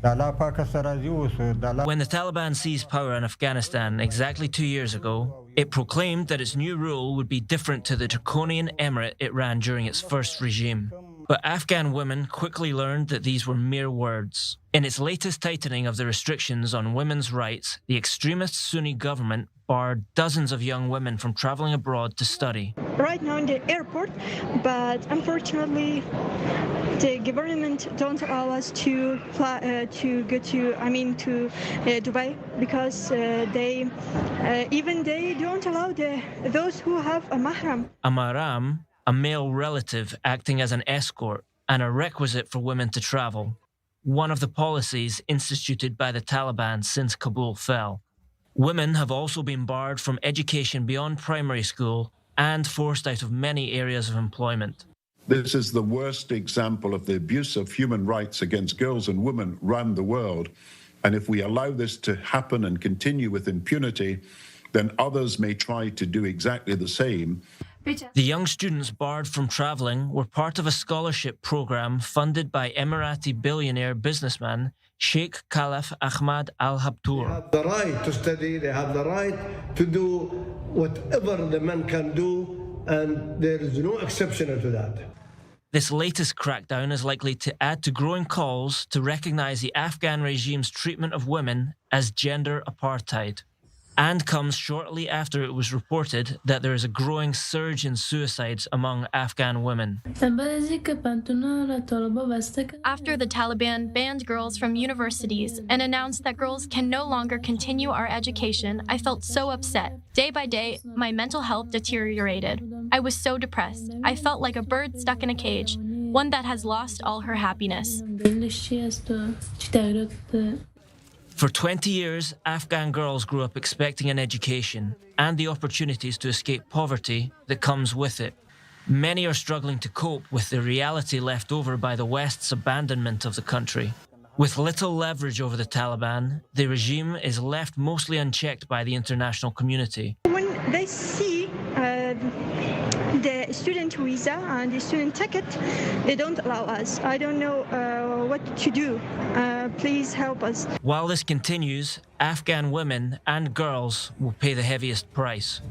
When the Taliban seized power in Afghanistan exactly 2 years ago, it proclaimed that its new rule would be different to the draconian emirate it ran during its first regime. But Afghan women quickly learned that these were mere words. In its latest tightening of the restrictions on women's rights, the extremist Sunni government barred dozens of young women from traveling abroad to study. Right now in the airport, but unfortunately the government don't allow us to go to Dubai, because they don't allow those who have a mahram. A mahram, a male relative acting as an escort, and a requisite for women to travel, one of the policies instituted by the Taliban since Kabul fell. Women have also been barred from education beyond primary school and forced out of many areas of employment. This is the worst example of the abuse of human rights against girls and women around the world. And if we allow this to happen and continue with impunity, then others may try to do exactly the same. The young students barred from travelling were part of a scholarship programme funded by Emirati billionaire businessman Sheikh Khalaf Ahmad Al Habtour. They have the right to study, they have the right to do whatever the men can do, and there is no exception to that. This latest crackdown is likely to add to growing calls to recognise the Afghan regime's treatment of women as gender apartheid, and comes shortly after it was reported that there is a growing surge in suicides among Afghan women. After the Taliban banned girls from universities and announced that girls can no longer continue our education, I felt so upset. Day by day, my mental health deteriorated. I was so depressed. I felt like a bird stuck in a cage, one that has lost all her happiness. For 20 years, Afghan girls grew up expecting an education and the opportunities to escape poverty that comes with it. Many are struggling to cope with the reality left over by the West's abandonment of the country. With little leverage over the Taliban, the regime is left mostly unchecked by the international community. When they see the student visa and the student ticket, they don't allow us. I don't know what to do. Please help us. While this continues, Afghan women and girls will pay the heaviest price.